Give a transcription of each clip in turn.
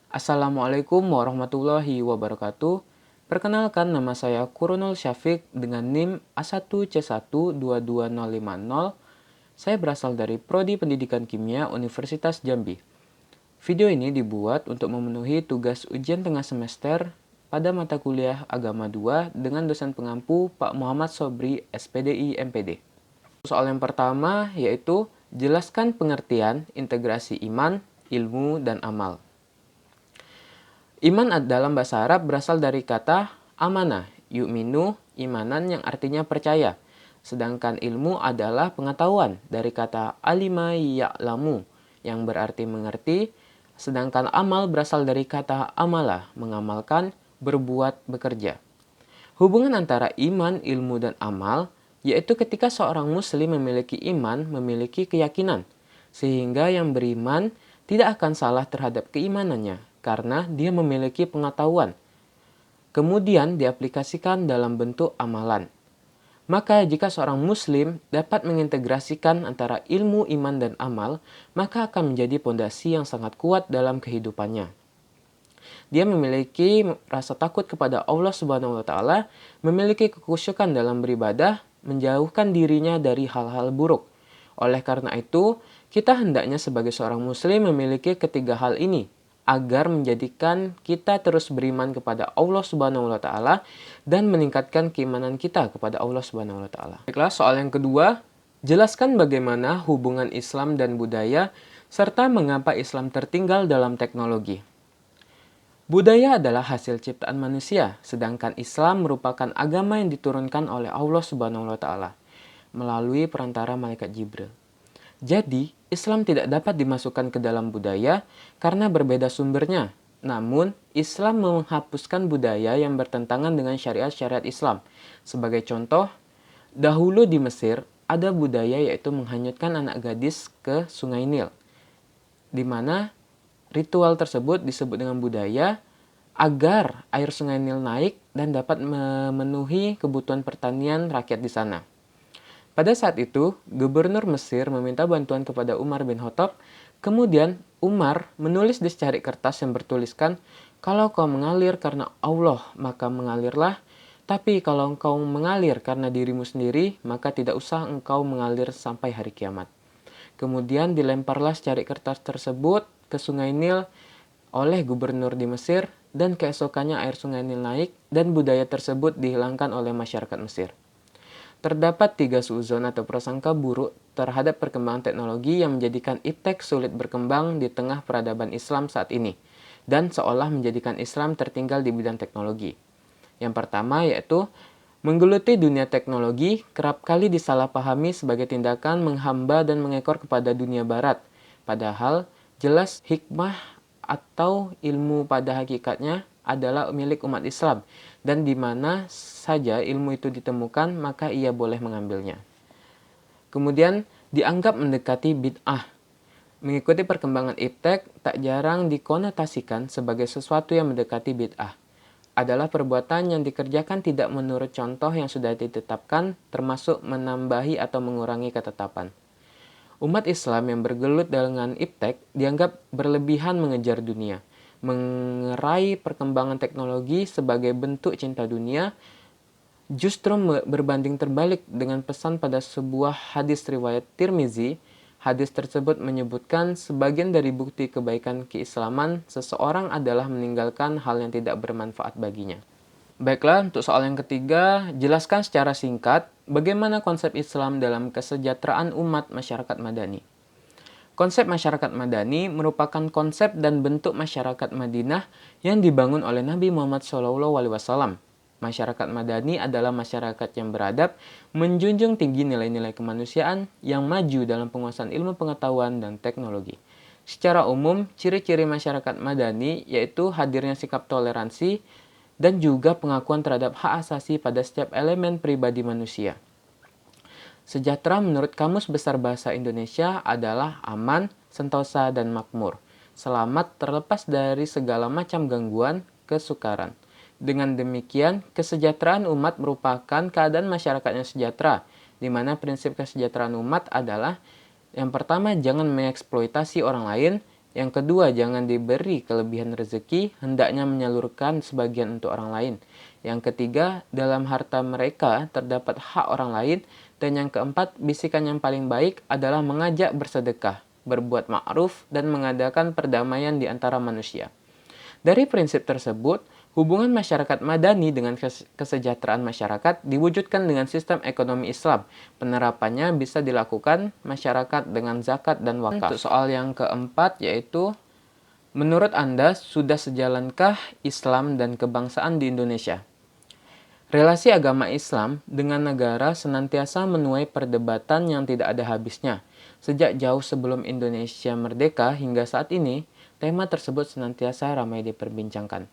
Assalamualaikum warahmatullahi wabarakatuh. Perkenalkan, nama saya Kurunul Syafiq dengan NIM A1C1222050. Saya berasal dari Prodi Pendidikan Kimia Universitas Jambi. Video ini dibuat untuk memenuhi tugas ujian tengah semester pada mata kuliah Agama 2 dengan dosen pengampu Pak Muhammad Sobri, SPDI MPD. Soal yang pertama yaitu jelaskan pengertian integrasi iman, ilmu, dan amal. Iman dalam bahasa Arab berasal dari kata amanah, yu'minu, imanan yang artinya percaya. Sedangkan ilmu adalah pengetahuan dari kata alima ya'lamu yang berarti mengerti. Sedangkan amal berasal dari kata amalah, mengamalkan, berbuat, bekerja. Hubungan antara iman, ilmu, dan amal yaitu ketika seorang muslim memiliki iman, memiliki keyakinan, sehingga yang beriman tidak akan salah terhadap keimanannya karena dia memiliki pengetahuan. Kemudian diaplikasikan dalam bentuk amalan. Maka jika seorang muslim dapat mengintegrasikan antara ilmu, iman, dan amal, maka akan menjadi pondasi yang sangat kuat dalam kehidupannya. Dia memiliki rasa takut kepada Allah Subhanahu wa taala, memiliki kekhusyukan dalam beribadah, menjauhkan dirinya dari hal-hal buruk. Oleh karena itu, kita hendaknya sebagai seorang muslim memiliki ketiga hal ini agar menjadikan kita terus beriman kepada Allah Subhanahu wa taala dan meningkatkan keimanan kita kepada Allah Subhanahu wa taala. Baiklah, soal yang kedua, jelaskan bagaimana hubungan Islam dan budaya serta mengapa Islam tertinggal dalam teknologi. Budaya adalah hasil ciptaan manusia, sedangkan Islam merupakan agama yang diturunkan oleh Allah Subhanahu wa taala melalui perantara malaikat Jibril. Jadi, Islam tidak dapat dimasukkan ke dalam budaya karena berbeda sumbernya. Namun, Islam menghapuskan budaya yang bertentangan dengan syariat-syariat Islam. Sebagai contoh, dahulu di Mesir ada budaya yaitu menghanyutkan anak gadis ke Sungai Nil, di mana ritual tersebut disebut dengan budaya agar air Sungai Nil naik dan dapat memenuhi kebutuhan pertanian rakyat di sana. Pada saat itu, gubernur Mesir meminta bantuan kepada Umar bin Khattab. Kemudian Umar menulis di secari kertas yang bertuliskan, "Kalau kau mengalir karena Allah, maka mengalirlah. Tapi kalau engkau mengalir karena dirimu sendiri, maka tidak usah engkau mengalir sampai hari kiamat." Kemudian dilemparlah secari kertas tersebut ke Sungai Nil oleh gubernur di Mesir, dan keesokannya air Sungai Nil naik dan budaya tersebut dihilangkan oleh masyarakat Mesir. Terdapat 3 suuzon atau prasangka buruk terhadap perkembangan teknologi yang menjadikan iptek sulit berkembang di tengah peradaban Islam saat ini, dan seolah menjadikan Islam tertinggal di bidang teknologi. Yang pertama yaitu, menggeluti dunia teknologi kerap kali disalahpahami sebagai tindakan menghamba dan mengekor kepada dunia barat, padahal jelas hikmah atau ilmu pada hakikatnya adalah milik umat Islam, dan di mana saja ilmu itu ditemukan maka ia boleh mengambilnya. Kemudian dianggap mendekati bid'ah. Mengikuti perkembangan iptek tak jarang dikonotasikan sebagai sesuatu yang mendekati bid'ah. Adalah perbuatan yang dikerjakan tidak menurut contoh yang sudah ditetapkan, termasuk menambahi atau mengurangi ketetapan. Umat Islam yang bergelut dengan iptek dianggap berlebihan mengejar dunia, mengerai perkembangan teknologi sebagai bentuk cinta dunia, justru berbanding terbalik dengan pesan pada sebuah hadis riwayat Tirmizi. Hadis tersebut menyebutkan sebagian dari bukti kebaikan keislaman seseorang adalah meninggalkan hal yang tidak bermanfaat baginya. Baiklah, untuk soal yang ketiga, jelaskan secara singkat bagaimana konsep Islam dalam kesejahteraan umat masyarakat madani. Konsep masyarakat madani merupakan konsep dan bentuk masyarakat Madinah yang dibangun oleh Nabi Muhammad SAW. Masyarakat madani adalah masyarakat yang beradab, menjunjung tinggi nilai-nilai kemanusiaan, yang maju dalam penguasaan ilmu pengetahuan dan teknologi. Secara umum, ciri-ciri masyarakat madani yaitu hadirnya sikap toleransi dan juga pengakuan terhadap hak asasi pada setiap elemen pribadi manusia. Sejahtera menurut Kamus Besar Bahasa Indonesia adalah aman, sentosa, dan makmur. Selamat terlepas dari segala macam gangguan, kesukaran. Dengan demikian, kesejahteraan umat merupakan keadaan masyarakat yang sejahtera, di mana prinsip kesejahteraan umat adalah yang pertama, jangan mengeksploitasi orang lain. Yang kedua, jangan diberi kelebihan rezeki, hendaknya menyalurkan sebagian untuk orang lain. Yang ketiga, dalam harta mereka terdapat hak orang lain. Dan yang keempat, bisikan yang paling baik adalah mengajak bersedekah, berbuat ma'ruf, dan mengadakan perdamaian di antara manusia. Dari prinsip tersebut, hubungan masyarakat madani dengan kesejahteraan masyarakat diwujudkan dengan sistem ekonomi Islam. Penerapannya bisa dilakukan masyarakat dengan zakat dan wakaf. Untuk soal yang keempat yaitu, menurut Anda sudah sejalankah Islam dan kebangsaan di Indonesia? Relasi agama Islam dengan negara senantiasa menuai perdebatan yang tidak ada habisnya. Sejak jauh sebelum Indonesia merdeka hingga saat ini, tema tersebut senantiasa ramai diperbincangkan.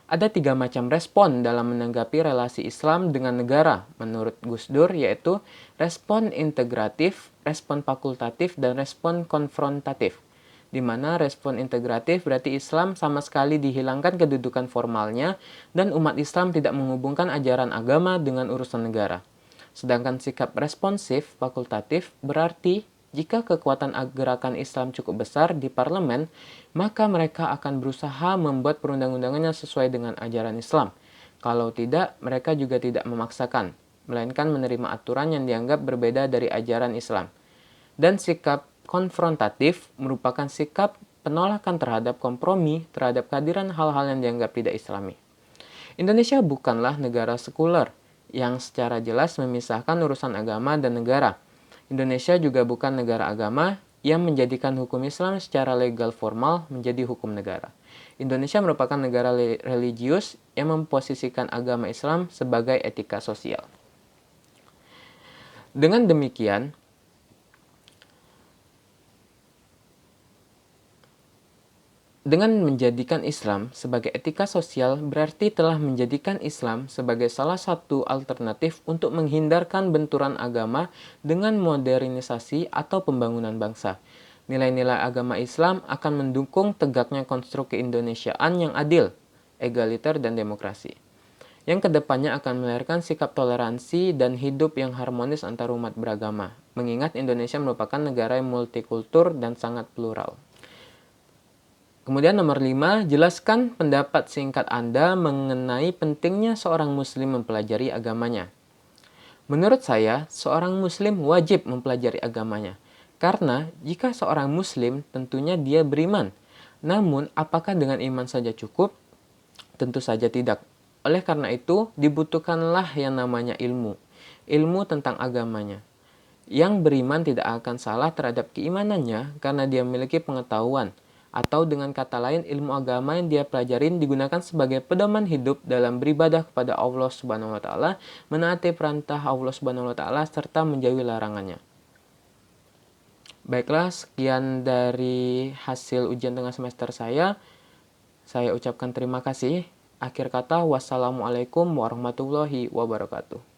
Ada 3 macam respon dalam menanggapi relasi Islam dengan negara menurut Gus Dur, yaitu respon integratif, respon fakultatif, dan respon konfrontatif. Di mana respon integratif berarti Islam sama sekali dihilangkan kedudukan formalnya dan umat Islam tidak menghubungkan ajaran agama dengan urusan negara. Sedangkan sikap responsif fakultatif berarti jika kekuatan gerakan Islam cukup besar di parlemen, maka mereka akan berusaha membuat perundang-undangannya sesuai dengan ajaran Islam. Kalau tidak, mereka juga tidak memaksakan, melainkan menerima aturan yang dianggap berbeda dari ajaran Islam. Dan sikap konfrontatif merupakan sikap penolakan terhadap kompromi terhadap kehadiran hal-hal yang dianggap tidak Islami. Indonesia bukanlah negara sekuler yang secara jelas memisahkan urusan agama dan negara. Indonesia juga bukan negara agama yang menjadikan hukum Islam secara legal formal menjadi hukum negara. Indonesia merupakan negara religius yang memposisikan agama Islam sebagai etika sosial. Dengan demikian, dengan menjadikan Islam sebagai etika sosial berarti telah menjadikan Islam sebagai salah satu alternatif untuk menghindarkan benturan agama dengan modernisasi atau pembangunan bangsa. Nilai-nilai agama Islam akan mendukung tegaknya konstruk keindonesiaan yang adil, egaliter, dan demokrasi. Yang kedepannya akan melahirkan sikap toleransi dan hidup yang harmonis antar umat beragama, mengingat Indonesia merupakan negara yang multikultur dan sangat plural. Kemudian nomor 5, jelaskan pendapat singkat Anda mengenai pentingnya seorang muslim mempelajari agamanya. Menurut saya, seorang muslim wajib mempelajari agamanya. Karena jika seorang muslim tentunya dia beriman. Namun, apakah dengan iman saja cukup? Tentu saja tidak. Oleh karena itu, dibutuhkanlah yang namanya ilmu. Ilmu tentang agamanya. Yang beriman tidak akan salah terhadap keimanannya karena dia memiliki pengetahuan. Atau dengan kata lain, ilmu agama yang dia pelajarin digunakan sebagai pedoman hidup dalam beribadah kepada Allah Subhanahu wa taala, menaati perintah Allah Subhanahu wa taala serta menjauhi larangannya. Baiklah, sekian dari hasil ujian tengah semester saya. Saya ucapkan terima kasih. Akhir kata, wassalamualaikum warahmatullahi wabarakatuh.